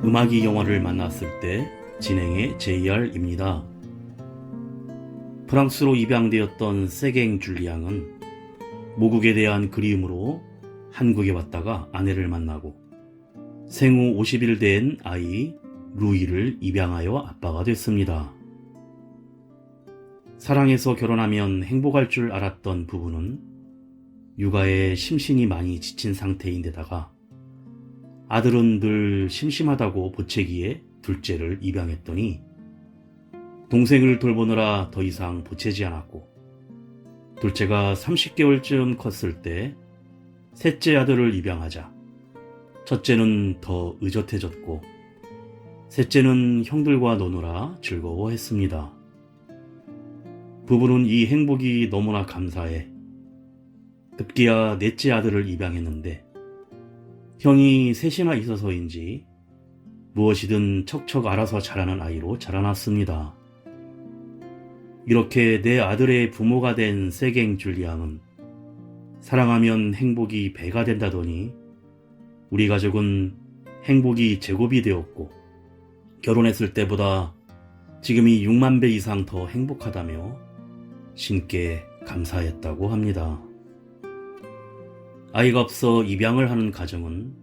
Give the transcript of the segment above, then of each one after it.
음악이 영화를 만났을 때 진행의 JR입니다. 프랑스로 입양되었던 세갱 줄리앙은 모국에 대한 그리움으로 한국에 왔다가 아내를 만나고 생후 50일 된 아이 루이를 입양하여 아빠가 됐습니다. 사랑해서 결혼하면 행복할 줄 알았던 부부는 육아에 심신이 많이 지친 상태인데다가 아들은 늘 심심하다고 보채기에 둘째를 입양했더니 동생을 돌보느라 더 이상 보채지 않았고 둘째가 30개월쯤 컸을 때 셋째 아들을 입양하자 첫째는 더 의젓해졌고 셋째는 형들과 노느라 즐거워했습니다. 부부는 이 행복이 너무나 감사해 급기야 넷째 아들을 입양했는데 형이 셋이나 있어서인지 무엇이든 척척 알아서 자라는 아이로 자라났습니다. 이렇게 내 아들의 부모가 된 세갱 줄리앙은 사랑하면 행복이 배가 된다더니 우리 가족은 행복이 제곱이 되었고 결혼했을 때보다 지금이 6만 배 이상 더 행복하다며 신께 감사했다고 합니다. 아이가 없어 입양을 하는 가정은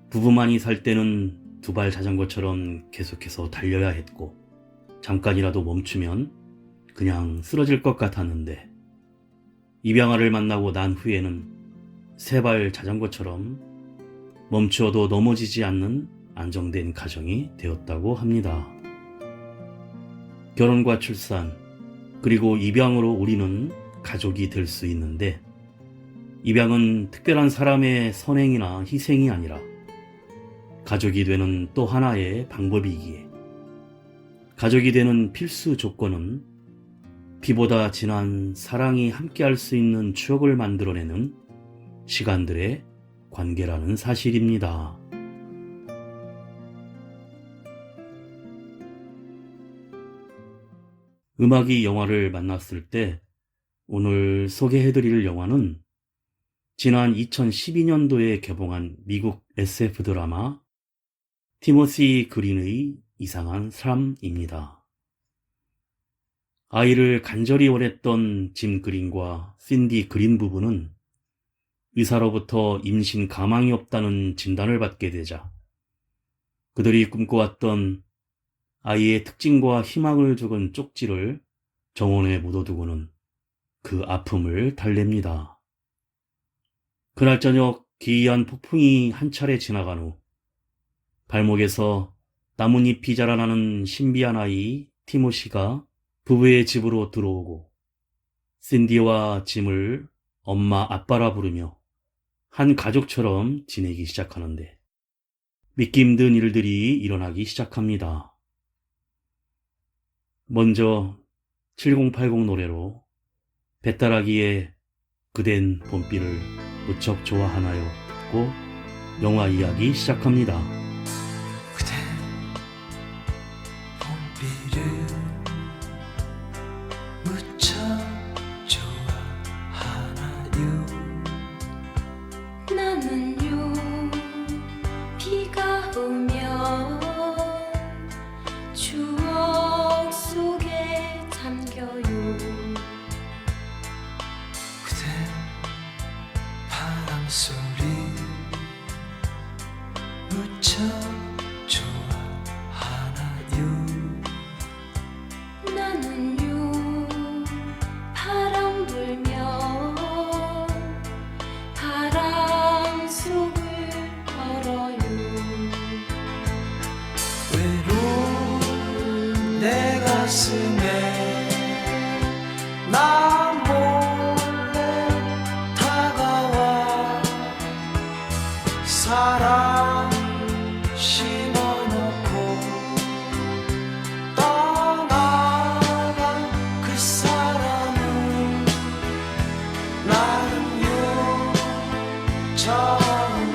부부만이 살 때는 두발 자전거처럼 계속해서 달려야 했고 잠깐이라도 멈추면 그냥 쓰러질 것 같았는데 입양아를 만나고 난 후에는 세발 자전거처럼 멈추어도 넘어지지 않는 안정된 가정이 되었다고 합니다. 결혼과 출산 그리고 입양으로 우리는 가족이 될 수 있는데 입양은 특별한 사람의 선행이나 희생이 아니라 가족이 되는 또 하나의 방법이기에 가족이 되는 필수 조건은 피보다 진한 사랑이 함께할 수 있는 추억을 만들어내는 시간들의 관계라는 사실입니다. 음악이 영화를 만났을 때 오늘 소개해드릴 영화는 지난 2012년도에 개봉한 미국 SF 드라마 티모시 그린의 이상한 사람입니다. 아이를 간절히 원했던 짐 그린과 신디 그린 부부는 의사로부터 임신 가망이 없다는 진단을 받게 되자 그들이 꿈꿔왔던 아이의 특징과 희망을 적은 쪽지를 정원에 묻어두고는 그 아픔을 달랩니다. 그날 저녁 기이한 폭풍이 한 차례 지나간 후 발목에서 나뭇잎이 자라나는 신비한 아이 티모시가 부부의 집으로 들어오고 신디와 짐을 엄마 아빠라 부르며 한 가족처럼 지내기 시작하는데 믿기 힘든 일들이 일어나기 시작합니다. 먼저 7080 노래로 배따라기에 그댄 봄비를 무척 좋아하나요? 듣고 영화 이야기 시작합니다. 그댄 봄비를 무척 좋아하나요? 나는요 비가 오면 추억 속에 잠겨요. 그댄 바람소리 무척 좋아하나요? 나는요 바람 불면 바람 속을 걸어요. 외로운 내 가슴에 나 몰래 다가와 사랑 심어놓고 떠나간 그 사람은 나는요 정말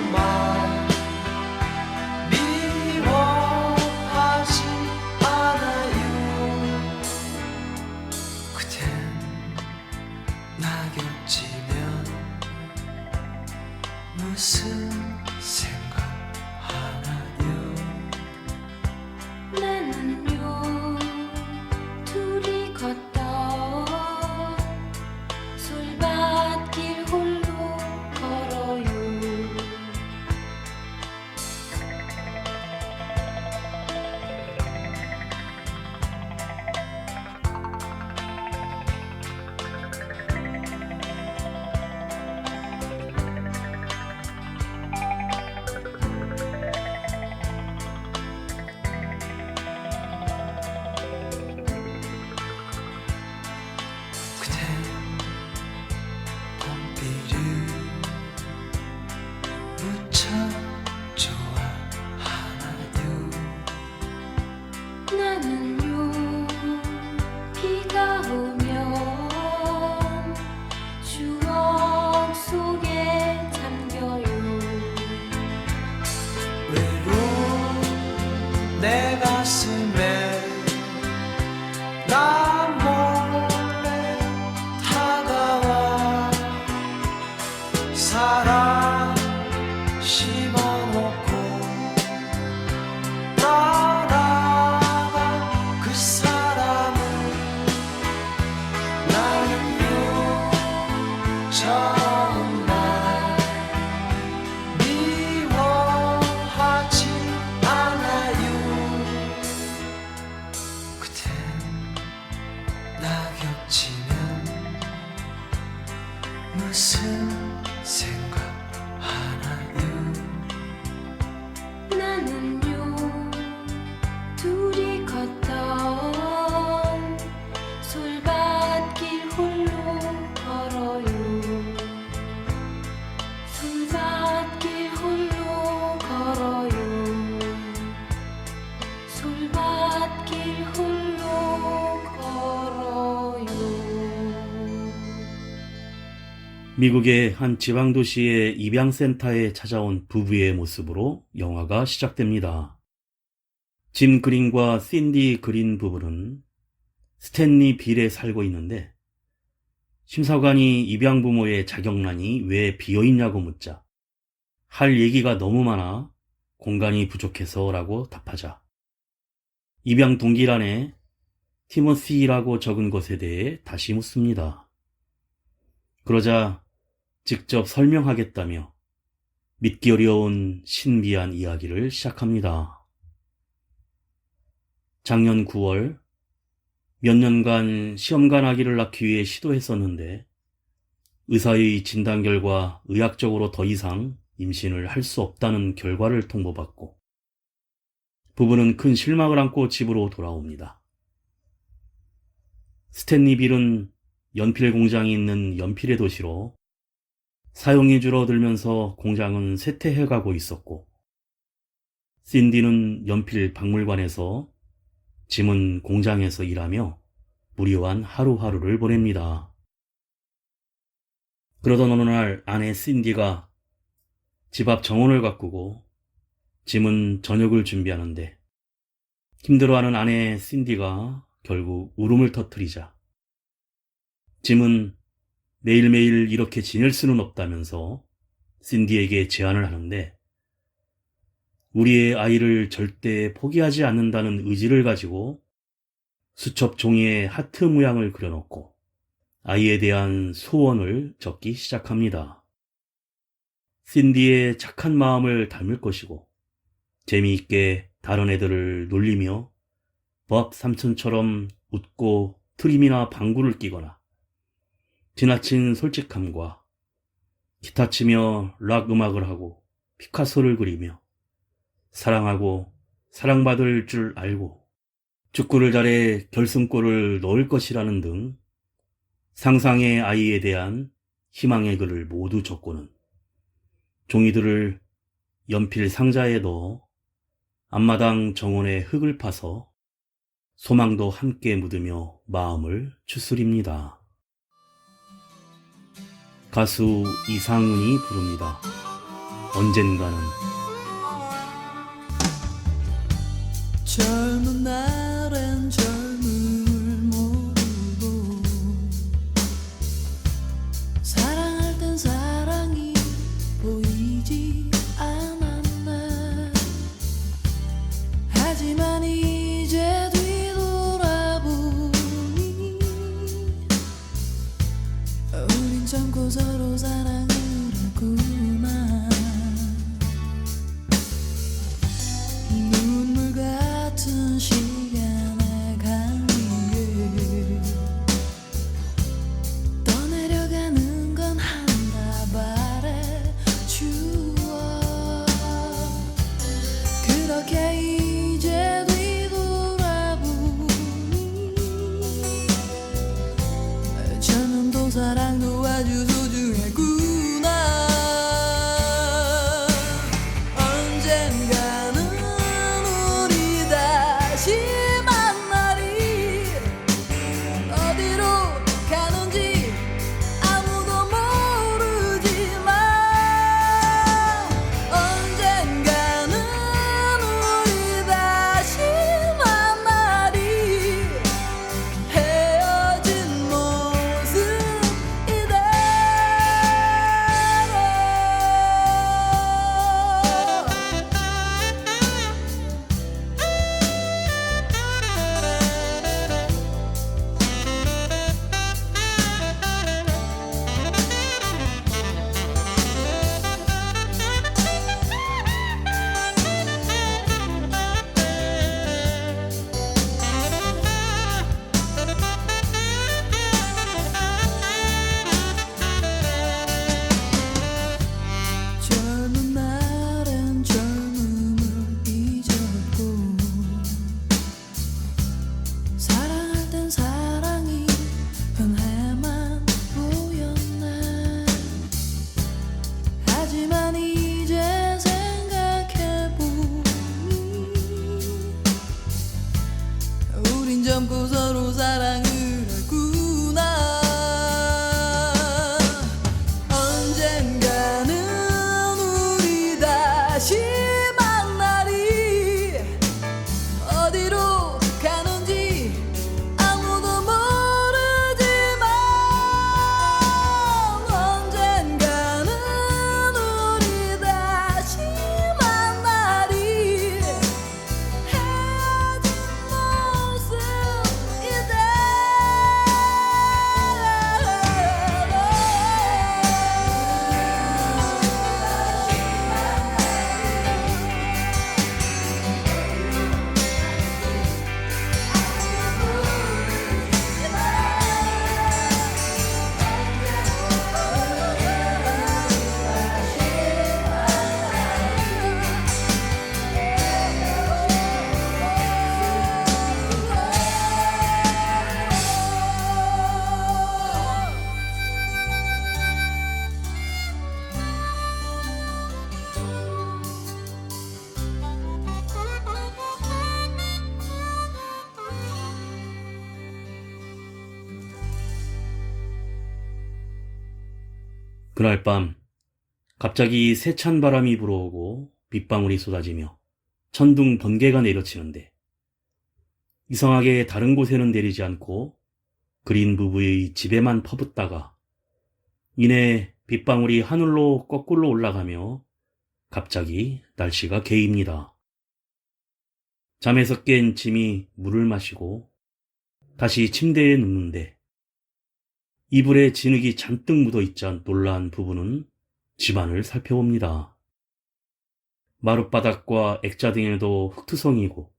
미워하지 않아요. 그댄 나 곁이면 무슨 생각하나요? 정말 미워하지 않아요. 그댄 낙엽지면 무슨 생각하나요? 나는요 둘이 걷던 솔밭길 홀로 걸어요. 솔밭길 홀로 걸어요. 솔밭길 홀로 걸어요. 미국의 한 지방도시의 입양센터에 찾아온 부부의 모습으로 영화가 시작됩니다. 짐 그린과 샌디 그린 부부는 스탠리 빌에 살고 있는데 심사관이 입양부모의 자격란이 왜 비어있냐고 묻자 할 얘기가 너무 많아 공간이 부족해서 라고 답하자 입양 동기란에 티모시라고 적은 것에 대해 다시 묻습니다. 그러자 직접 설명하겠다며 믿기 어려운 신비한 이야기를 시작합니다. 작년 9월 몇 년간 시험관 아기를 낳기 위해 시도했었는데 의사의 진단 결과 의학적으로 더 이상 임신을 할 수 없다는 결과를 통보받고 부부는 큰 실망을 안고 집으로 돌아옵니다. 스탠리 빌은 연필 공장이 있는 연필의 도시로 사용이 줄어들면서 공장은 쇠퇴해가고 있었고 샌디는 연필 박물관에서 짐은 공장에서 일하며 무료한 하루하루를 보냅니다. 그러던 어느 날 아내 샌디가 집 앞 정원을 가꾸고 짐은 저녁을 준비하는데 힘들어하는 아내 샌디가 결국 울음을 터뜨리자 짐은 매일매일 이렇게 지낼 수는 없다면서 샌디에게 제안을 하는데 우리의 아이를 절대 포기하지 않는다는 의지를 가지고 수첩 종이에 하트 모양을 그려놓고 아이에 대한 소원을 적기 시작합니다. 샌디의 착한 마음을 닮을 것이고 재미있게 다른 애들을 놀리며 법 삼촌처럼 웃고 트림이나 방구를 끼거나 지나친 솔직함과 기타 치며 락 음악을 하고 피카소를 그리며 사랑하고 사랑받을 줄 알고 축구를 잘해 결승골을 넣을 것이라는 등 상상의 아이에 대한 희망의 글을 모두 적고는 종이들을 연필 상자에 넣어 앞마당 정원에 흙을 파서 소망도 함께 묻으며 마음을 추스립니다. 가수 이상은이 부릅니다. 언젠가는. 젊은 날엔 젊음을 모르고 사랑할 땐 사랑이 보이지 않았네. 하지만 이제 뒤돌아보니 우린 참고 서로 사랑을 했구나. 눈물 같은 시간의 강위에 떠내려가는 건 한 다발의 추억. 그렇게 이제 뒤돌아보니 젊음도 사랑도 아주 소중했구나. 그날 밤 갑자기 세찬 바람이 불어오고 빗방울이 쏟아지며 천둥 번개가 내려치는데 이상하게 다른 곳에는 내리지 않고 그린 부부의 집에만 퍼붓다가 이내 빗방울이 하늘로 거꾸로 올라가며 갑자기 날씨가 개입니다. 잠에서 깬 짐이 물을 마시고 다시 침대에 눕는데 이불에 진흙이 잔뜩 묻어있자 놀란 부부는 집안을 살펴봅니다. 마룻바닥과 액자 등에도 흙투성이고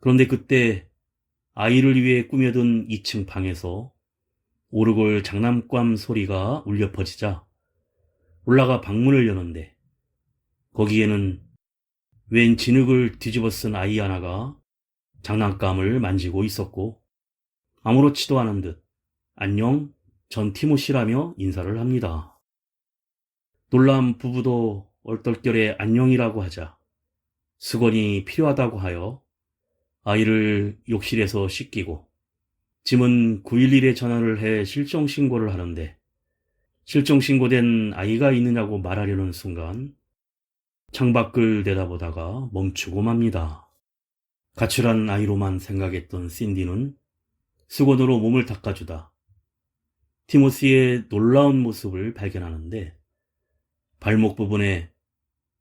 그런데 그때 아이를 위해 꾸며둔 2층 방에서 오르골 장난감 소리가 울려 퍼지자 올라가 방문을 여는데 거기에는 웬 진흙을 뒤집어 쓴 아이 하나가 장난감을 만지고 있었고 아무렇지도 않은 듯 안녕 전 티모시라며 인사를 합니다. 놀란 부부도 얼떨결에 안녕이라고 하자 수건이 필요하다고 하여 아이를 욕실에서 씻기고 짐은 911에 전화를 해 실종신고를 하는데 실종신고된 아이가 있느냐고 말하려는 순간 창밖을 내다보다가 멈추고 맙니다. 가출한 아이로만 생각했던 신디는 수건으로 몸을 닦아주다 티모시의 놀라운 모습을 발견하는데 발목 부분에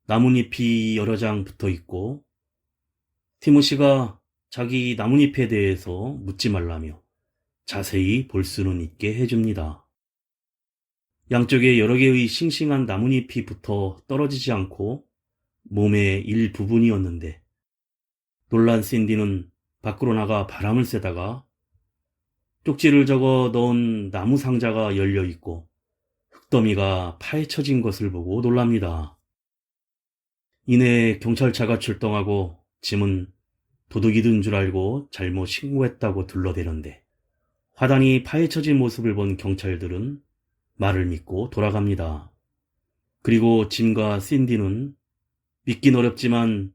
나뭇잎이 여러 장 붙어 있고 티모시가 자기 나뭇잎에 대해서 묻지 말라며 자세히 볼 수는 있게 해줍니다. 양쪽에 여러 개의 싱싱한 나뭇잎이 붙어 떨어지지 않고 몸의 일부분이었는데 놀란 신디는 밖으로 나가 바람을 쐬다가 쪽지를 적어 넣은 나무 상자가 열려 있고 흙더미가 파헤쳐진 것을 보고 놀랍니다. 이내 경찰차가 출동하고 짐은 도둑이 든 줄 알고 잘못 신고했다고 둘러대는데 화단이 파헤쳐진 모습을 본 경찰들은 말을 믿고 돌아갑니다. 그리고 짐과 신디는 믿긴 어렵지만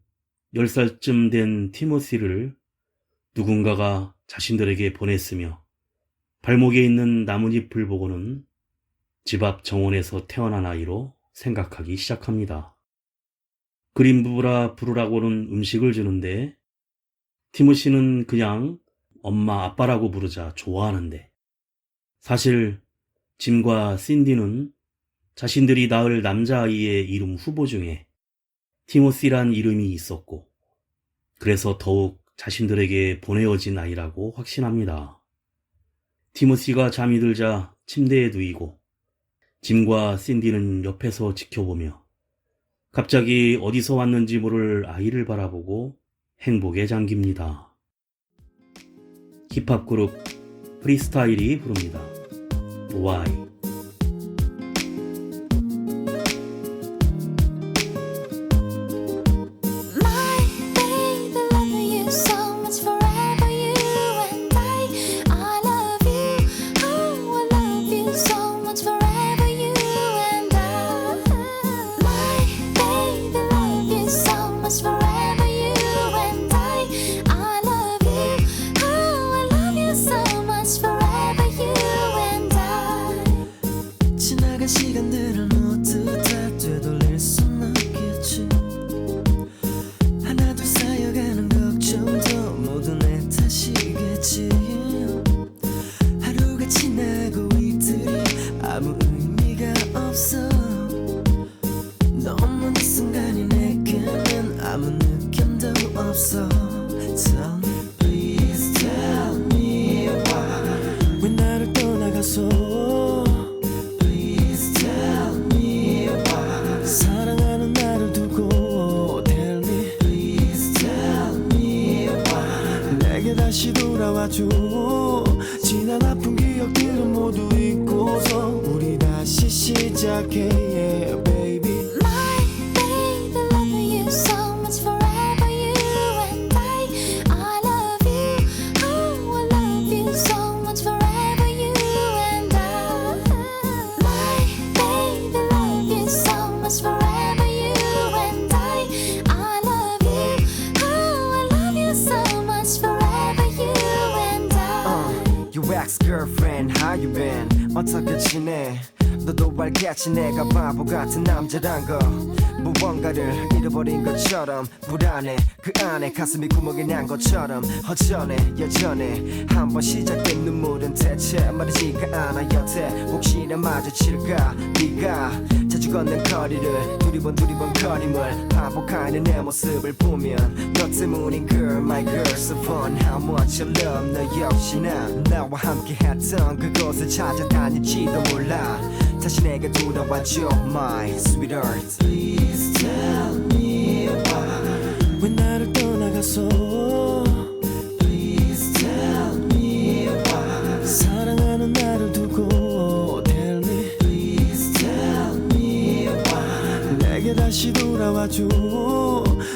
10살쯤 된 티모시를 누군가가 자신들에게 보냈으며 발목에 있는 나뭇잎을 보고는 집 앞 정원에서 태어난 아이로 생각하기 시작합니다. 그린 부부라 부르라고는 음식을 주는데 티모시는 그냥 엄마 아빠라고 부르자 좋아하는데 사실 짐과 신디는 자신들이 낳을 남자아이의 이름 후보 중에 티모시란 이름이 있었고 그래서 더욱 자신들에게 보내어진 아이라고 확신합니다. 티모시가 잠이 들자 침대에 누이고 짐과 신디는 옆에서 지켜보며 갑자기 어디서 왔는지 모를 아이를 바라보고 행복에 잠깁니다. 힙합 그룹 프리스타일이 부릅니다. Why? My baby, love you so much forever, you and I love you. Oh, I love you so much forever, you and I. My baby, love you so much forever, you and I love you. Oh, I love you so much forever, you and I. 지나간 시간들을 모두 다 되돌릴 순 없겠지. 하나 둘 쌓여가는 걱정도 모두 내 탓이겠지. 하루가 지나고 이틀이 아무 의미가 없어. 너무 이 순간이 내게는 아무 느낌도 없어. Tell me, please tell me why. 왜 나를 떠나가서 Please tell me why. 사랑하는 나를 두고 Tell me, please tell me why. 내게 다시 돌아와줘. 지난 아픈 기억들은 모두 잊고서 우리 다시 시작해, yeah, baby. My baby, love you so much forever, you and I love you. Oh, I love you so much forever, you and I. My baby, love you so much forever, you and I love you. Oh, I love you so much forever, you and I. Your ex-girlfriend, how you been? 어떻게 지내? 너도 알겠지 내가 바보 같은 남자란 거 무언가를 잃어버린 것처럼 불안해 그 안에 가슴이 구멍이 난 것처럼 허전해 여전해 한번 시작된 눈물은 대체 마르지가 않아 여태 혹시나 마주칠까 네가 자주 걷는 거리를 두리번 거림을 반복하는 내 모습을 보면 너 때문인 girl my girl so fun how much I love 너 역시나 나와 함께 했던 그곳을 찾아다닐지도 몰라 다시 내게 돌아와줘 my sweetheart Please tell me why 왜 나를 떠나가서 Please tell me why 사랑하는 나를 두고 Tell me Please tell me why 내게 다시 돌아와줘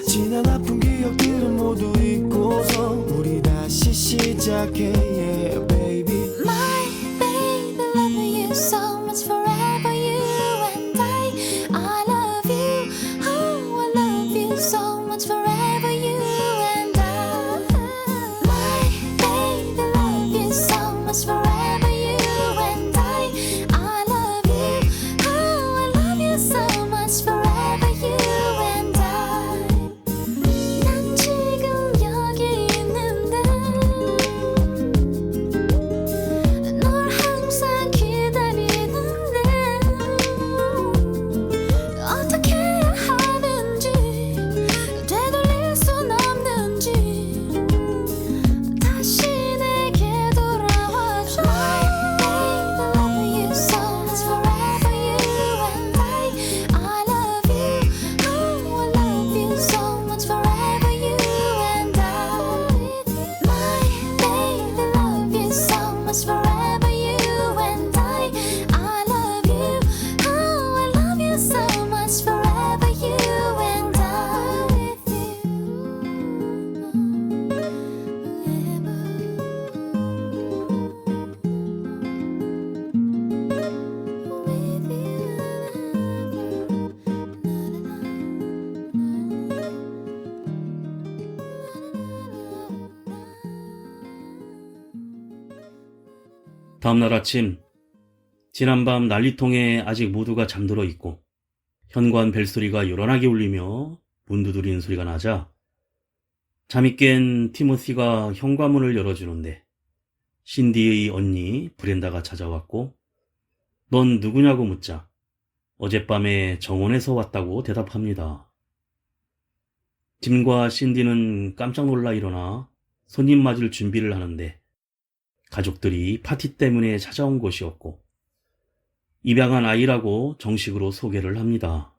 지난 아픈 기억들은 모두 잊고서 우리 다시 시작해 yeah, baby My baby, loving you so much forever, you and I love you. Oh, I love you so much forever, you and I. My baby, love you so much forever, you and I love you. Oh, I love you so much forever, you and I. 난 지금 여기 있는데. 널 항상 기다리는데 어떻게 해야 하는지 되돌릴 순 없는지 다시 내게 돌아와줘 My baby, love you so much forever, you and I love you. Oh, I love you so much forever, you and I. My baby, love you so much forever, you and I love you. Oh, I love you so much forever, you and I. 다음날 아침, 지난밤 난리통에 아직 모두가 잠들어 있고 현관 벨소리가 요란하게 울리며 문 두드리는 소리가 나자 잠이 깬 티모시가 현관문을 열어주는데 신디의 언니 브렌다가 찾아왔고 넌 누구냐고 묻자 어젯밤에 정원에서 왔다고 대답합니다. 짐과 신디는 깜짝 놀라 일어나 손님 맞을 준비를 하는데 가족들이 파티 때문에 찾아온 것이었고 입양한 아이라고 정식으로 소개를 합니다.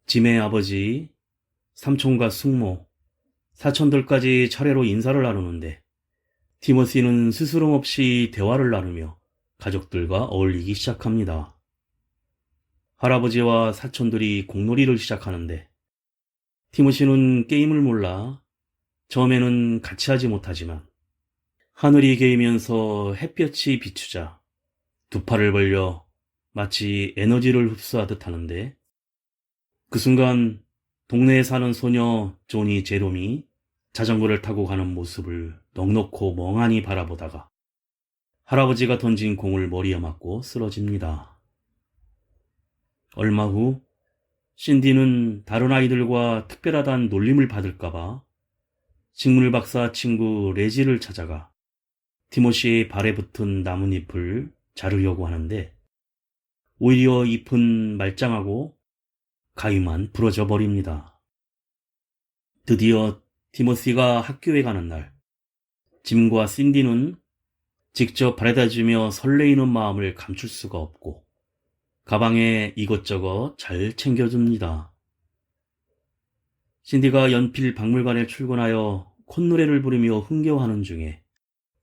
짐의 아버지, 삼촌과 숙모, 사촌들까지 차례로 인사를 나누는데 티모시는 스스럼 없이 대화를 나누며 가족들과 어울리기 시작합니다. 할아버지와 사촌들이 공놀이를 시작하는데 티모시는 게임을 몰라 처음에는 같이 하지 못하지만 하늘이 개이면서 햇볕이 비추자 두 팔을 벌려 마치 에너지를 흡수하듯 하는데 그 순간 동네에 사는 소녀 조니 제롬이 자전거를 타고 가는 모습을 넋놓고 멍하니 바라보다가 할아버지가 던진 공을 머리에 맞고 쓰러집니다. 얼마 후 신디는 다른 아이들과 특별하다는 놀림을 받을까봐 식물 박사 친구 레지를 찾아가 티모시의 발에 붙은 나뭇잎을 자르려고 하는데 오히려 잎은 말짱하고 가위만 부러져 버립니다. 드디어 티모시가 학교에 가는 날, 짐과 신디는 직접 바래다주며 설레이는 마음을 감출 수가 없고 가방에 이것저것 잘 챙겨줍니다. 신디가 연필 박물관에 출근하여 콧노래를 부르며 흥겨워하는 중에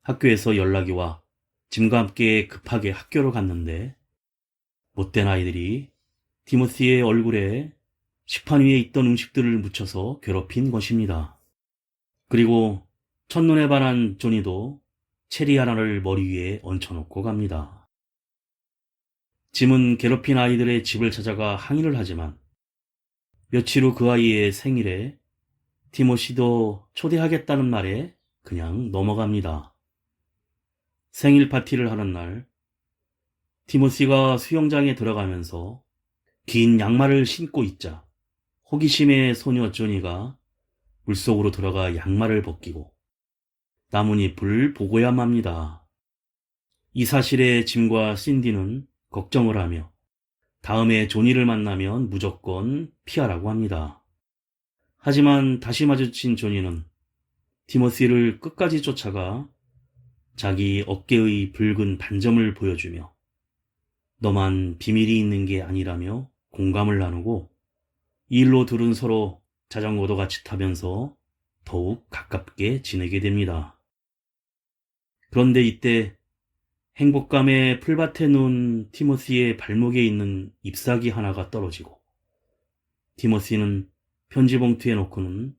학교에서 연락이 와 짐과 함께 급하게 학교로 갔는데 못된 아이들이 티모시의 얼굴에 식판 위에 있던 음식들을 묻혀서 괴롭힌 것입니다. 그리고 첫눈에 반한 조니도 체리 하나를 머리 위에 얹혀놓고 갑니다. 짐은 괴롭힌 아이들의 집을 찾아가 항의를 하지만 며칠 후 그 아이의 생일에 티모시도 초대하겠다는 말에 그냥 넘어갑니다. 생일 파티를 하는 날 티모시가 수영장에 들어가면서 긴 양말을 신고 있자 호기심의 소녀 조니가 물속으로 들어가 양말을 벗기고 나뭇잎을 보고야 맙니다. 이 사실에 짐과 신디는 걱정을 하며 다음에 조니를 만나면 무조건 피하라고 합니다. 하지만 다시 마주친 조니는 티모시를 끝까지 쫓아가 자기 어깨의 붉은 반점을 보여주며 너만 비밀이 있는 게 아니라며 공감을 나누고 이 일로 둘은 서로 자전거도 같이 타면서 더욱 가깝게 지내게 됩니다. 그런데 이때 행복감에 풀밭에 누운 티모시의 발목에 있는 잎사귀 하나가 떨어지고 티모시는 편지 봉투에 넣고는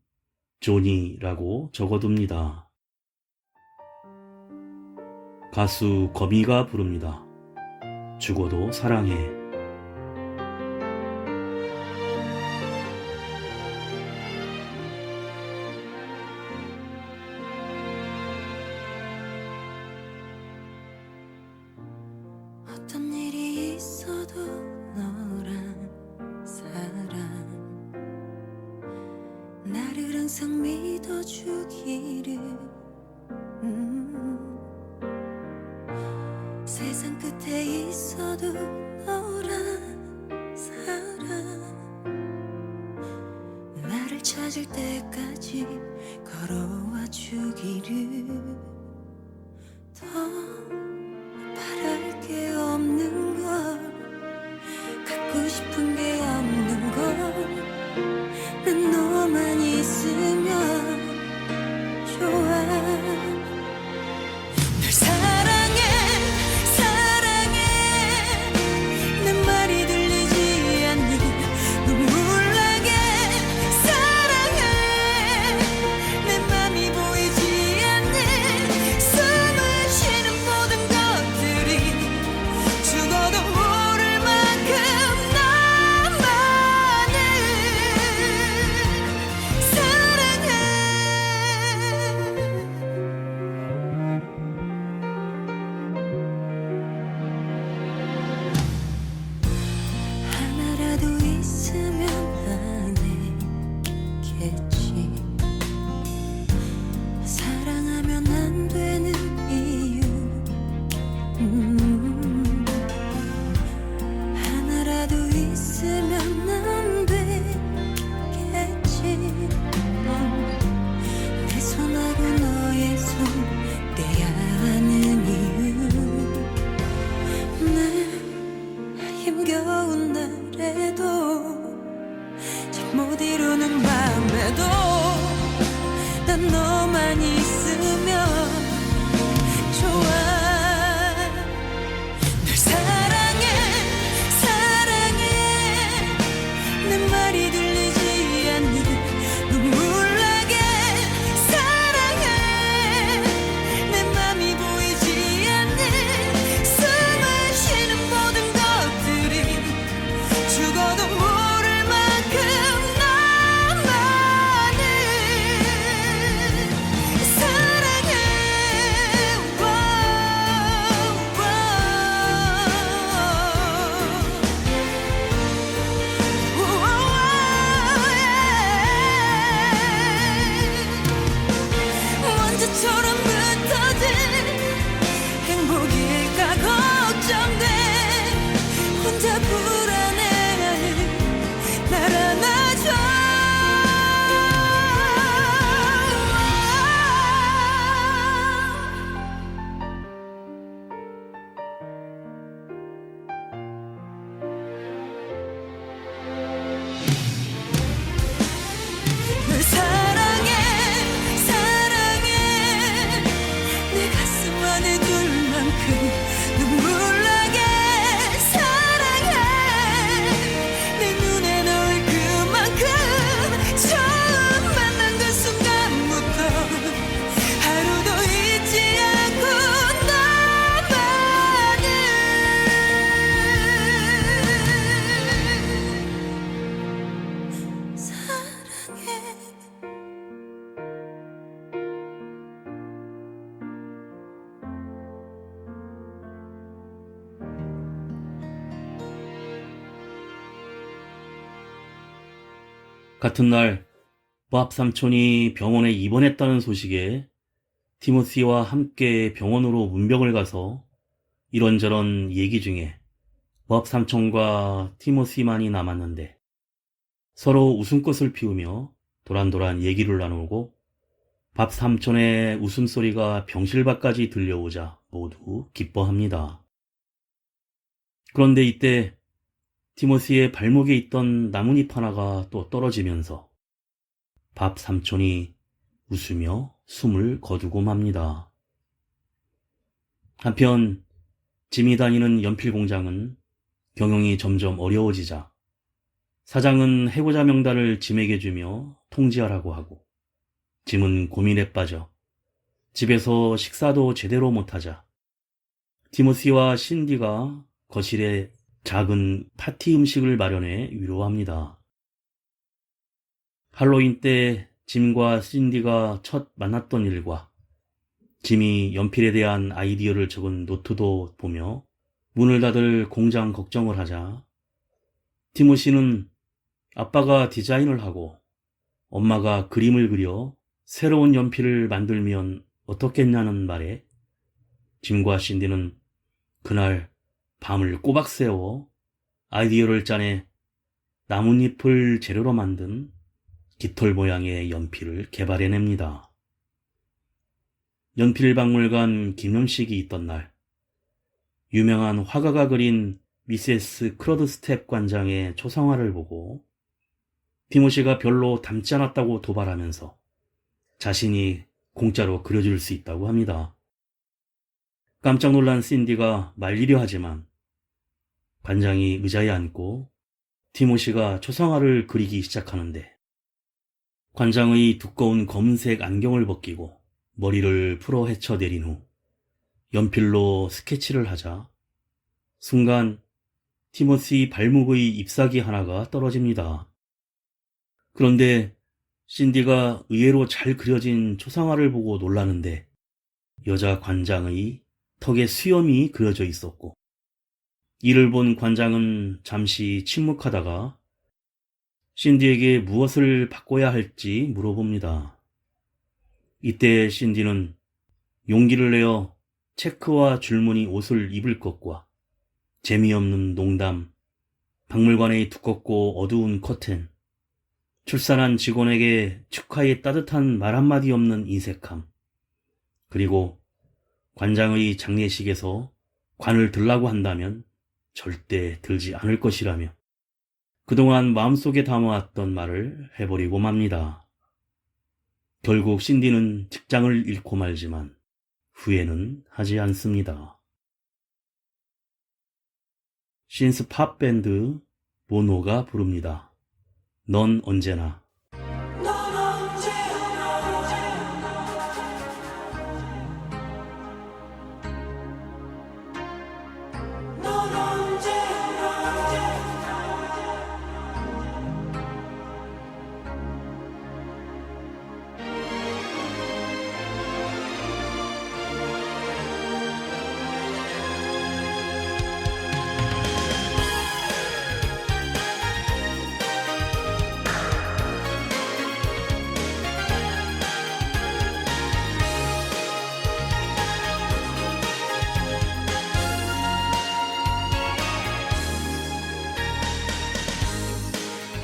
조니라고 적어둡니다. 가수 거미가 부릅니다. 죽어도 사랑해. 어떤 일이 있어도 너란 사람 나를 항상 믿어주기를 세상 끝에 있어도 너란 사람 나를 찾을 때까지 걸어와 주기를 더 바랄 게 없는 걸 갖고 싶은 게 없는 걸 난 너만 있으면 좋아 널 사랑해 사랑해 내 말이 들리지 않는 눈물 나게 사랑해 내 맘이 보이지 않는 숨을 쉬는 모든 것들이 죽어도 모를 만큼 나만을 사랑해 하나라도 있으면 안 했겠지 사랑하면 안 되는 이유 하나라도 있으면 안 되겠지 내 손하고 너의 손 떼야 하는 이유 내 힘겨운 날에도 잠 못 이루는 밤에도 난 너만 있으면 좋아 널 사랑해 사랑해 내 말이 들리지 않는 눈물 나게 사랑해 내 맘이 보이지 않는 숨을 쉬는 모든 것들이 죽어도 모를 만큼 나만을 사랑해 먼지처럼 흩어진 행복일까 걱정돼 혼자 불안해하는 날 안아줘 널 사랑해 사랑해 내 가슴 안에 둘 만큼 눈물 나게 사랑해 같은 날 밥 삼촌이 병원에 입원했다는 소식에 티모시와 함께 병원으로 문병을 가서 이런저런 얘기 중에 밥 삼촌과 티모시만이 남았는데 서로 웃음꽃을 피우며 도란도란 얘기를 나누고 밥 삼촌의 웃음소리가 병실밖까지 들려오자 모두 기뻐합니다. 그런데 이때 티모시의 발목에 있던 나뭇잎 하나가 또 떨어지면서 밥 삼촌이 웃으며 숨을 거두고 맙니다. 한편 짐이 다니는 연필 공장은 경영이 점점 어려워지자 사장은 해고자 명단을 짐에게 주며 통지하라고 하고 짐은 고민에 빠져 집에서 식사도 제대로 못하자 티모시와 신디가 거실에 작은 파티 음식을 마련해 위로합니다. 할로윈 때 짐과 신디가 첫 만났던 일과 짐이 연필에 대한 아이디어를 적은 노트도 보며 문을 닫을 공장 걱정을 하자 티모시는 아빠가 디자인을 하고 엄마가 그림을 그려 새로운 연필을 만들면 어떻겠냐는 말에 짐과 신디는 그날 밤을 꼬박 새워 아이디어를 짜내 나뭇잎을 재료로 만든 깃털 모양의 연필을 개발해냅니다. 연필박물관 기념식이 있던 날, 유명한 화가가 그린 미세스 크로드스텝 관장의 초상화를 보고 티모시가 별로 닮지 않았다고 도발하면서 자신이 공짜로 그려줄 수 있다고 합니다. 깜짝 놀란 신디가 말리려 하지만 관장이 의자에 앉고 티모시가 초상화를 그리기 시작하는데 관장의 두꺼운 검은색 안경을 벗기고 머리를 풀어 헤쳐내린 후 연필로 스케치를 하자 순간 티모시 발목의 잎사귀 하나가 떨어집니다. 그런데 신디가 의외로 잘 그려진 초상화를 보고 놀라는데 여자 관장의 턱에 수염이 그려져 있었고 이를 본 관장은 잠시 침묵하다가 신디에게 무엇을 바꿔야 할지 물어봅니다. 이때 신디는 용기를 내어 체크와 줄무늬 옷을 입을 것과 재미없는 농담, 박물관의 두껍고 어두운 커튼, 출산한 직원에게 축하의 따뜻한 말 한마디 없는 인색함, 그리고 관장의 장례식에서 관을 들라고 한다면 절대 들지 않을 것이라며 그동안 마음속에 담아왔던 말을 해버리고 맙니다. 결국 신디는 직장을 잃고 말지만 후회는 하지 않습니다. 신스 팝 밴드 모노가 부릅니다. 넌 언제나.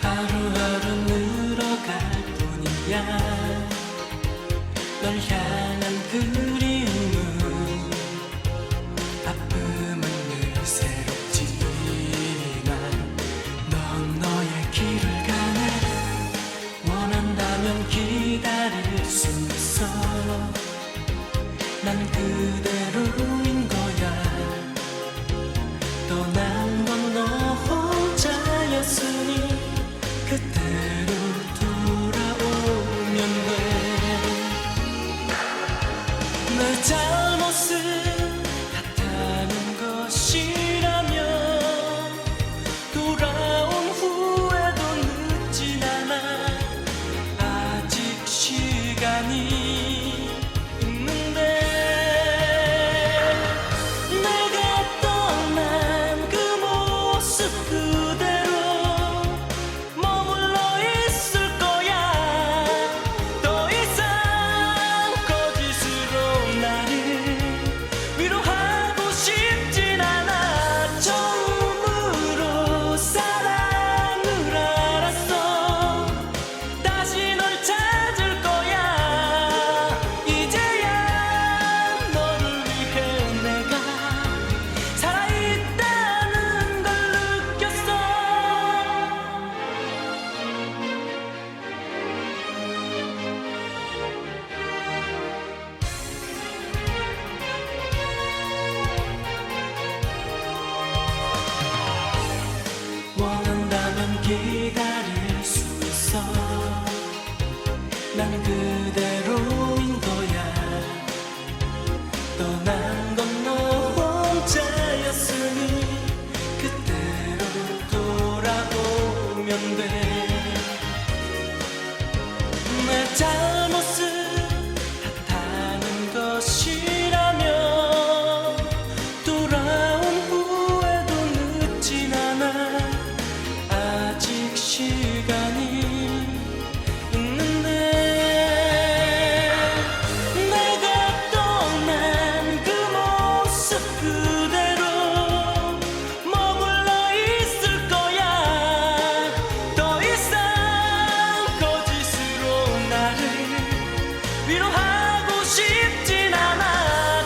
하루하루 늘어갈 뿐이야 널 향한 그리움은 아픔은 늘 새롭지만 넌 너의 길을 가네 원한다면 기다릴 수 있어 난 그대로인 거야 떠난 건 너 혼자였으니 그대로 돌아오면 돼 돼. 내 잘못을 탓하는 것이라면 돌아온 후에도 늦진 않아. 아직 시간이 있는데 내가 떠난 그 모습 그대로 머물러 있을 거야. 더 이상 거짓으로 나를 위로하고 싶진 않아.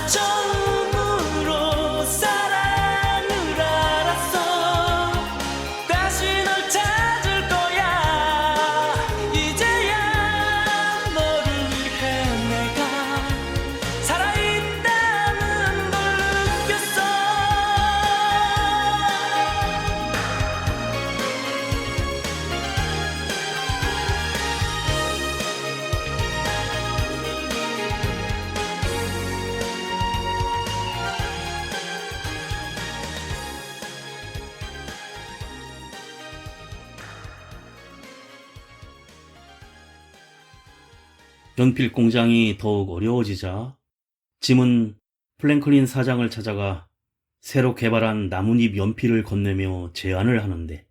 처음으로 사랑을 알았어. 다시 널 찾을 거야. 이제야 너를 위해 내가 살아있다는 걸 느꼈어. 연필 공장이 더욱 어려워지자 짐은 플랭클린 사장을 찾아가 새로 개발한 나뭇잎 연필을 건네며 제안을 하는데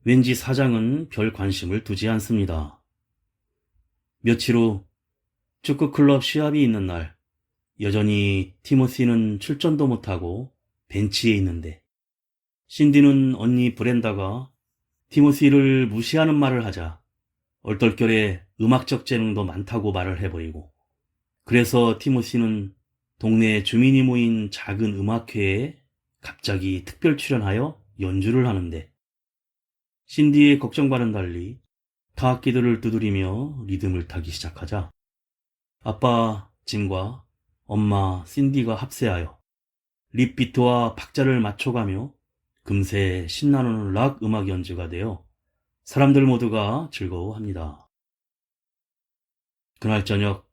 왠지 사장은 별 관심을 두지 않습니다. 며칠 후 축구클럽 시합이 있는 날 여전히 티모시는 출전도 못하고 벤치에 있는데 신디는 언니 브렌다가 티모시를 무시하는 말을 하자 얼떨결에 음악적 재능도 많다고 말을 해버리고 그래서 티모시는 동네 주민이 모인 작은 음악회에 갑자기 특별 출연하여 연주를 하는데 신디의 걱정과는 달리 타악기들을 두드리며 리듬을 타기 시작하자 아빠 짐과 엄마 신디가 합세하여 립비트와 박자를 맞춰가며 금세 신나는 락 음악 연주가 되어 사람들 모두가 즐거워합니다. 그날 저녁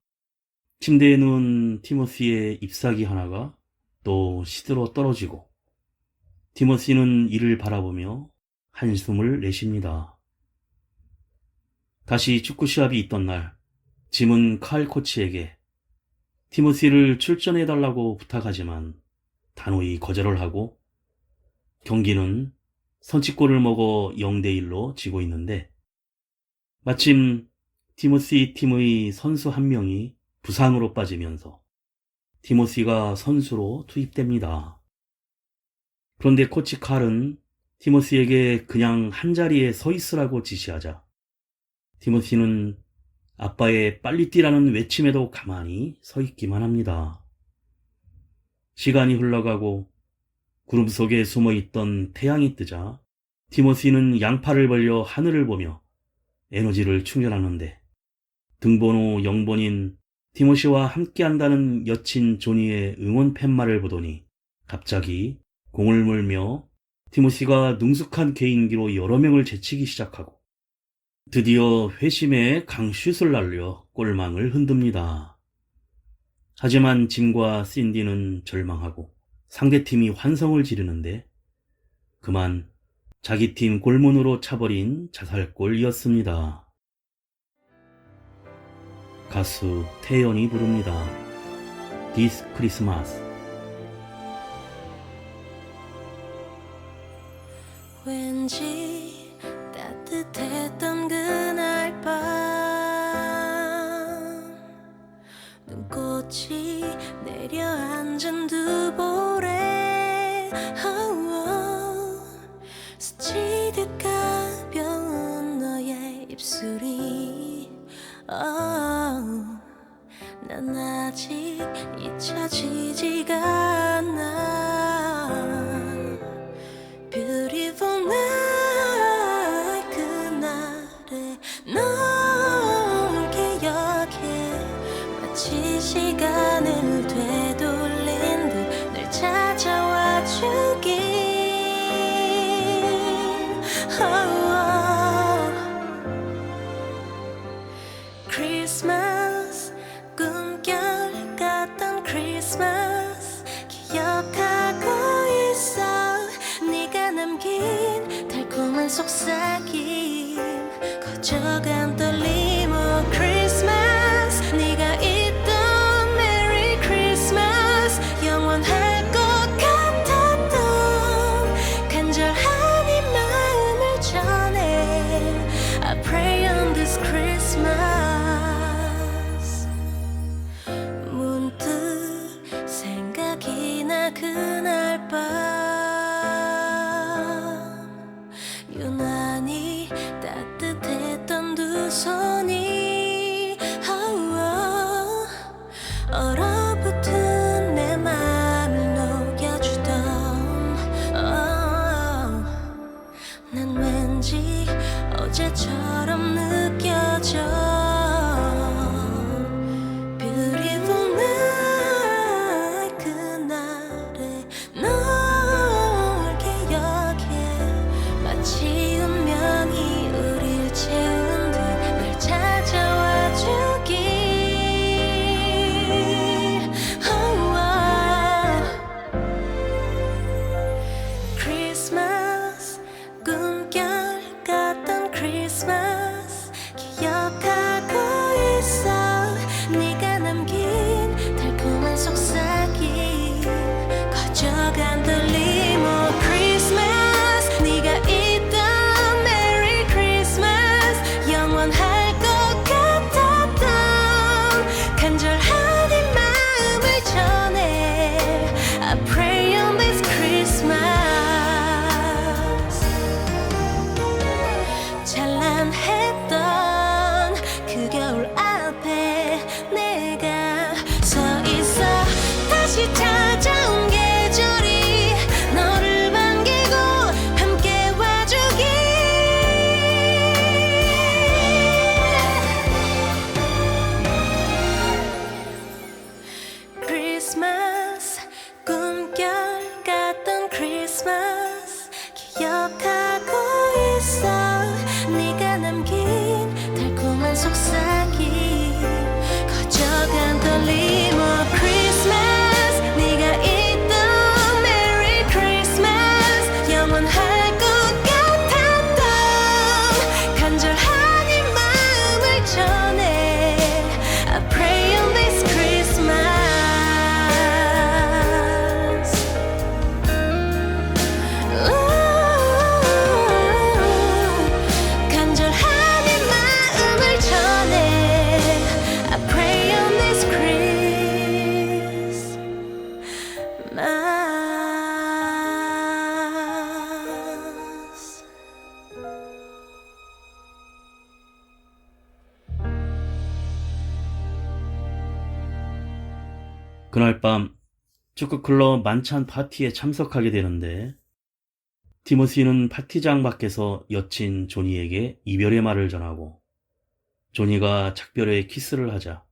침대에 누운 티모시의 잎사귀 하나가 또 시들어 떨어지고 티모시는 이를 바라보며 한숨을 내쉽니다. 다시 축구 시합이 있던 날 짐은 칼 코치에게 티모시를 출전해달라고 부탁하지만 단호히 거절을 하고 경기는 선취골을 먹어 0대1로 지고 있는데 마침 티모시 팀의 선수 한 명이 부상으로 빠지면서 티모시가 선수로 투입됩니다. 그런데 코치 칼은 티모시에게 그냥 한자리에 서 있으라고 지시하자 티모시는 아빠의 빨리 뛰라는 외침에도 가만히 서 있기만 합니다. 시간이 흘러가고 구름 속에 숨어있던 태양이 뜨자 티모시는 양팔을 벌려 하늘을 보며 에너지를 충전하는데 등번호 0번인 티모시와 함께한다는 여친 조니의 응원 팻말을 보더니 갑자기 공을 물며 티모시가 능숙한 개인기로 여러 명을 제치기 시작하고 드디어 회심의 강슛을 날려 골망을 흔듭니다. 하지만 짐과 신디는 절망하고 상대팀이 환성을 지르는데 그만 자기 팀 골문으로 차버린 자살골이었습니다. 가수 태연이 부릅니다. This Christmas. 왠지 따뜻했던 그날 밤 눈꽃이 내려앉은 두 볼에 스치듯 가벼운 너의 입술이 난 아직 잊혀지지가 않아. Beautiful night 그날의 널 기억해 마치 시간을 되돌린 듯 널 찾아와 주길. Christmas 꿈결 같던 Christmas 기억하 속삭임 커져간 떨림 Oh Christmas 네가 있던 Merry Christmas 영원할 것 같았던 간절한 이 마음을 전해 I pray on this Christmas 문득 생각이 나 그날 밤 유난히 따뜻했던 두 손이 얼어붙은 내 맘을 녹여주던 난 왠지 어제처럼 느껴져 Beautiful night 그날의 널 기억해 마치 운명이 우릴 채운 듯 날 찾아와 주길 Christmas 꿈결 같던 Christmas 기억하고 있어 네가 남긴 달콤한 속삭임 커져간 떨림 Oh Christmas 네가 있던 Merry Christmas 영원할 것 같았던 간절한 이 마음을 전해 I pray on this Christmas 찬란했던 그 겨울 앞에 내가 서 있어 다시 찾아온 계절이 너를 반기고 함께 와주길 Christmas 꿈결 같던 Christmas 기억하고 있어 네가 남긴 달콤한 속삭임 커져간 떨림 Oh Christmas 네가 있던 Merry Christmas 영원할 것 같았던 간절한 이 마음을 전해 I pray on this Christmas 간절한 이 마음을 전해 I pray on this Christmas 그날 밤 축구클럽 만찬 파티에 참석하게 되는데 티모시는 파티장 밖에서 여친 조니에게 이별의 말을 전하고 조니가 작별의 키스를 하자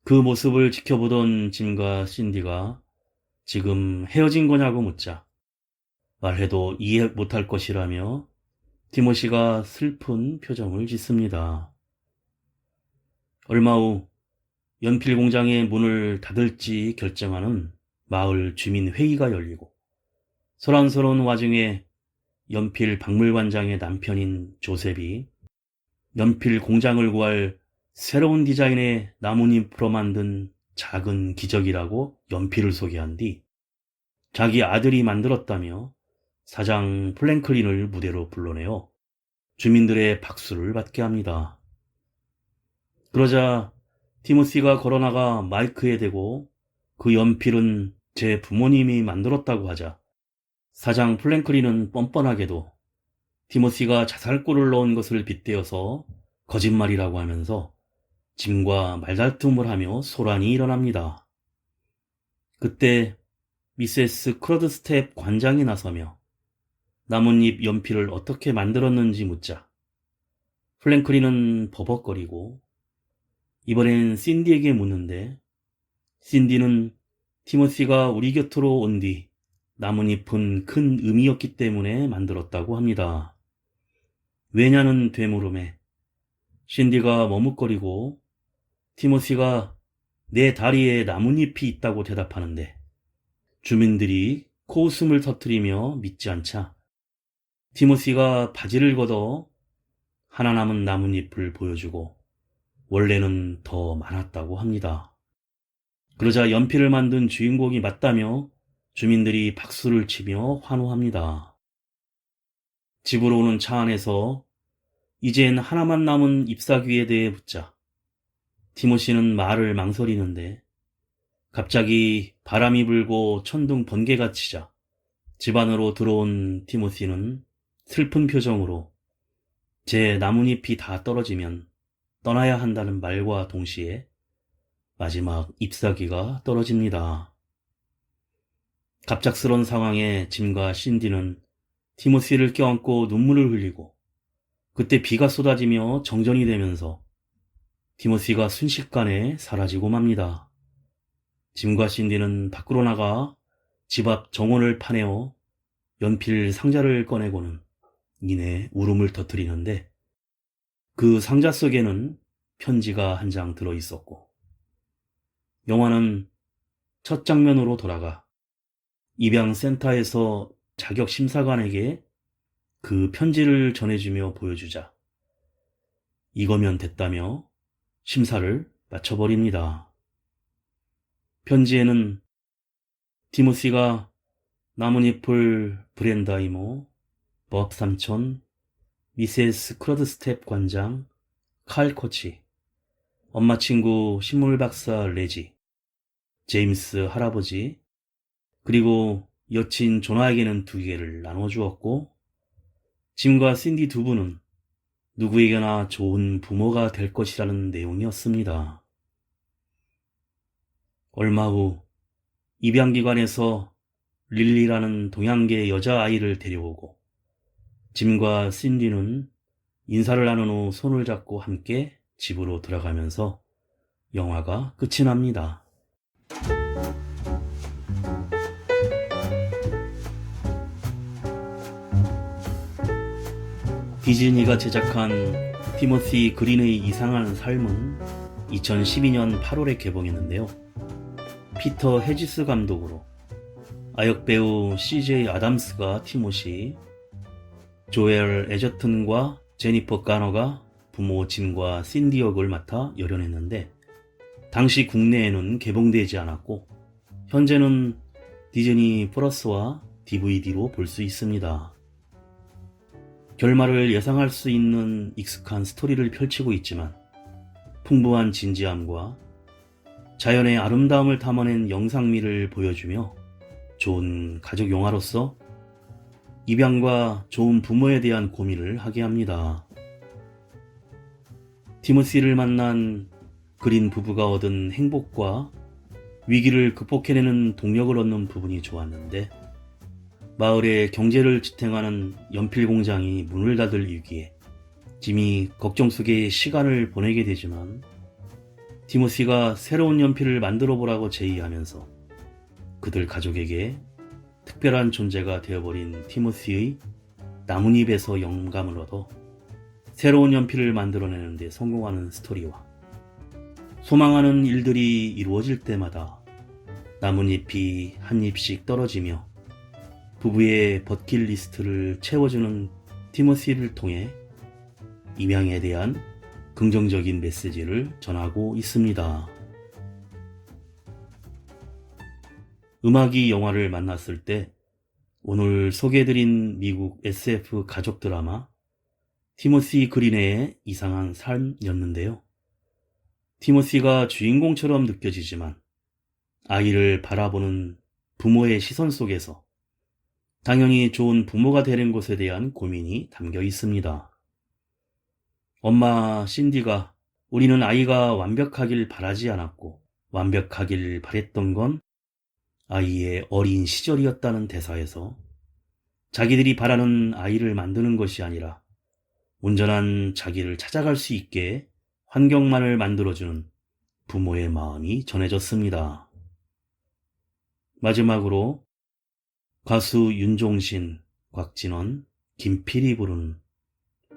그 모습을 지켜보던 짐과 신디가 지금 헤어진 거냐고 묻자 말해도 이해 못할 것이라며 티모시가 슬픈 표정을 짓습니다. 얼마 후 연필 공장의 문을 닫을지 결정하는 마을 주민 회의가 열리고 소란스러운 와중에 연필 박물관장의 남편인 조셉이 연필 공장을 구할 새로운 디자인의 나뭇잎으로 만든 작은 기적이라고 연필을 소개한 뒤 자기 아들이 만들었다며 사장 플랭클린을 무대로 불러내어 주민들의 박수를 받게 합니다. 그러자 티모시가 걸어나가 마이크에 대고 그 연필은 제 부모님이 만들었다고 하자 사장 플랭클린은 뻔뻔하게도 티모시가 자살골을 넣은 것을 빗대어서 거짓말이라고 하면서 짐과 말다툼을 하며 소란이 일어납니다. 그때 미세스 크러드스텝 관장이 나서며 나뭇잎 연필을 어떻게 만들었는지 묻자 플랭클린은 버벅거리고 이번엔 신디에게 묻는데 신디는 티모시가 우리 곁으로 온 뒤 나뭇잎은 큰 의미였기 때문에 만들었다고 합니다. 왜냐는 되물음에 신디가 머뭇거리고 티모시가 내 다리에 나뭇잎이 있다고 대답하는데 주민들이 코웃음을 터뜨리며 믿지 않자 티모시가 바지를 걷어 하나 남은 나뭇잎을 보여주고 원래는 더 많았다고 합니다. 그러자 연필을 만든 주인공이 맞다며 주민들이 박수를 치며 환호합니다. 집으로 오는 차 안에서 이젠 하나만 남은 잎사귀에 대해 묻자 티모시는 말을 망설이는데 갑자기 바람이 불고 천둥 번개가 치자 집 안으로 들어온 티모시는 슬픈 표정으로 제 나뭇잎이 다 떨어지면 떠나야 한다는 말과 동시에 마지막 잎사귀가 떨어집니다. 갑작스런 상황에 짐과 신디는 티모시를 껴안고 눈물을 흘리고 그때 비가 쏟아지며 정전이 되면서 티모시가 순식간에 사라지고 맙니다. 짐과 신디는 밖으로 나가 집 앞 정원을 파내어 연필 상자를 꺼내고는 이내 울음을 터뜨리는데 그 상자 속에는 편지가 한 장 들어있었고 영화는 첫 장면으로 돌아가 입양센터에서 자격 심사관에게 그 편지를 전해주며 보여주자 이거면 됐다며 심사를 마쳐버립니다. 편지에는 티모시가 나뭇잎을 브렌다 이모, 법 삼촌, 미세스 크러드스텝 관장, 칼 코치, 엄마 친구 식물 박사 레지, 제임스 할아버지, 그리고 여친 조나에게는 2개를 나눠주었고 짐과 신디 2분은 누구에게나 좋은 부모가 될 것이라는 내용이었습니다. 얼마 후 입양기관에서 릴리라는 동양계 여자아이를 데려오고 짐과 신디는 인사를 나눈 후 손을 잡고 함께 집으로 들어가면서 영화가 끝이 납니다. 디즈니가 제작한 티모시 그린의 이상한 삶은 2012년 8월에 개봉했는데요. 피터 헤지스 감독으로 아역배우 CJ 아담스가 티모시, 조엘 에저튼과 제니퍼 가너가 부모 짐과 신디 역을 맡아 열연했는데 당시 국내에는 개봉되지 않았고 현재는 디즈니 플러스와 DVD로 볼 수 있습니다. 결말을 예상할 수 있는 익숙한 스토리를 펼치고 있지만 풍부한 진지함과 자연의 아름다움을 담아낸 영상미를 보여주며 좋은 가족 영화로서 입양과 좋은 부모에 대한 고민을 하게 합니다. 티모시를 만난 그린 부부가 얻은 행복과 위기를 극복해내는 동력을 얻는 부분이 좋았는데 마을의 경제를 지탱하는 연필 공장이 문을 닫을 위기에 짐이 걱정 속에 시간을 보내게 되지만 티모시가 새로운 연필을 만들어 보라고 제의하면서 그들 가족에게 특별한 존재가 되어버린 티모시의 나뭇잎에서 영감을 얻어 새로운 연필을 만들어내는 데 성공하는 스토리와 소망하는 일들이 이루어질 때마다 나뭇잎이 한 잎씩 떨어지며 부부의 버킷리스트를 채워주는 티모시를 통해 입양에 대한 긍정적인 메시지를 전하고 있습니다. 음악이 영화를 만났을 때 오늘 소개해드린 미국 SF 가족 드라마 티모시 그린의 이상한 삶이었는데요. 티모시가 주인공처럼 느껴지지만 아이를 바라보는 부모의 시선 속에서 당연히 좋은 부모가 되는 것에 대한 고민이 담겨 있습니다. 엄마 신디가 우리는 아이가 완벽하길 바라지 않았고 완벽하길 바랬던 건 아이의 어린 시절이었다는 대사에서 자기들이 바라는 아이를 만드는 것이 아니라 온전한 자기를 찾아갈 수 있게 환경만을 만들어주는 부모의 마음이 전해졌습니다. 마지막으로 가수 윤종신, 곽진원, 김필이 부르는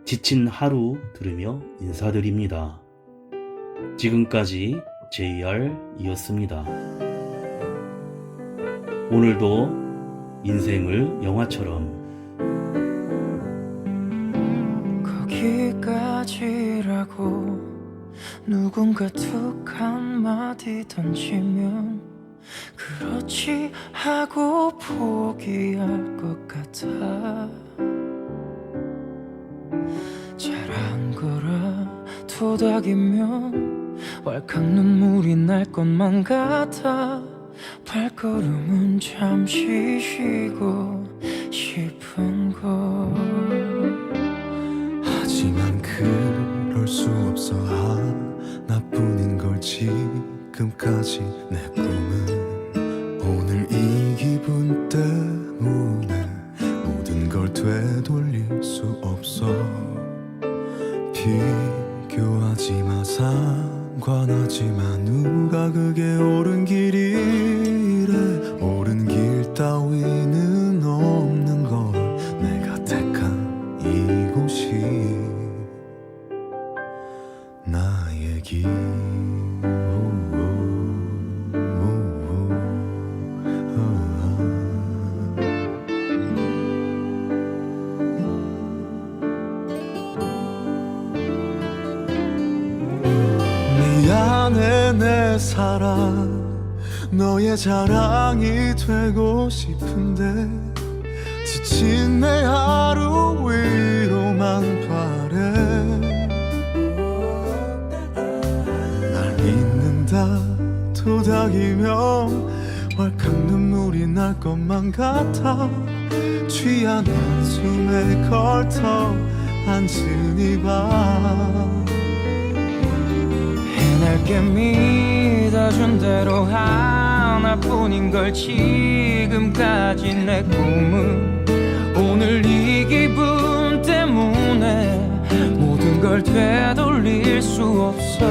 지친 하루 들으며 인사드립니다. 지금까지 JR이었습니다. 오늘도 인생을 영화처럼 가지라고 누군가 툭 한마디 던지면 그렇지 하고 포기할 것 같아. 잘한 거라 토닥이면 왈칵 눈물이 날 것만 같아. 발걸음은 잠시 쉬고 싶은 걸. 하지만 그럴 수 없어. 하나뿐인 걸 지금까지. 내 꿈은 오늘 이 기분 때문에 모든 걸 되돌릴 수 없어. 비교하지 마, 상관하지 마. 누가 그게 옳은 길이래. 옳은 길 따위는 없는 걸. 내가 택한 이곳이 나의 길. 미안해 내 사랑. 너의 자랑이 되고 싶은데 지친 내 하루 위로만 바래. 날 잊는다 토닥이면 왈칵 눈물이 날 것만 같아. 취한 한숨에 걸터 앉은 이 밤. 해낼게 믿어준 대로 하나뿐인 걸 지금까지. 내 꿈은 오늘 이 기분 때문에 모든 걸 되돌릴 수 없어.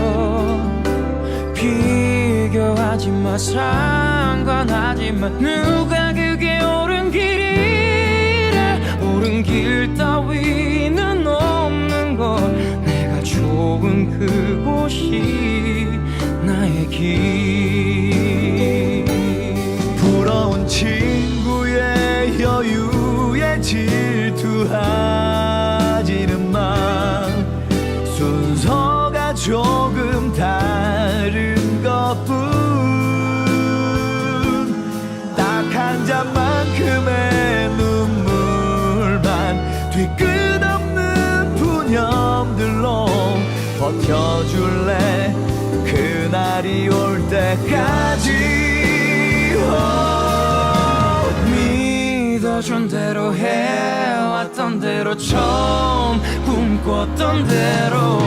비교하지 마, 상관하지 마. 누가 그게 옳은 길이래. 옳은 길 따위는 없는 걸. 내가 좋은 그곳이 나의 길. 부러운 친구의 여유에 질투하지는 마. 순서가 조금 다른 것뿐. 딱 한 잔만큼의 눈물만 뒤끝 없는 푸념들로 버텨줄래. 그날이 올 때까지. 믿어준 대로 해왔던 대로 처음 꿈꿨던 대로.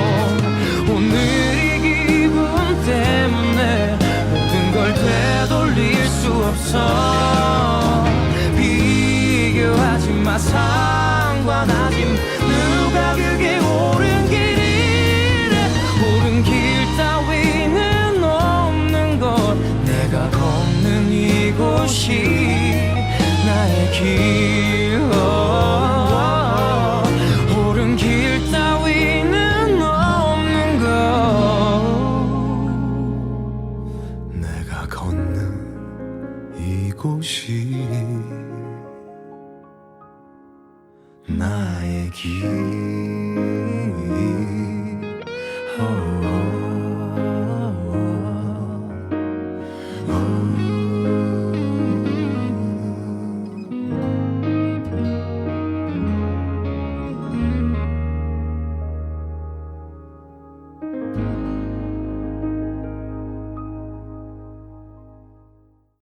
오늘 이 기분 때문에 모든 걸 되돌릴 수 없어. 비교하지 마, 상관하지 마. 누가 그게 옳은 길이래. 옳은 길 따위는 없는 것. 내가 걷는 이곳이 나의 길. 옳은 길 따위는 없는 것. 내가 걷는 이곳이 나의 길.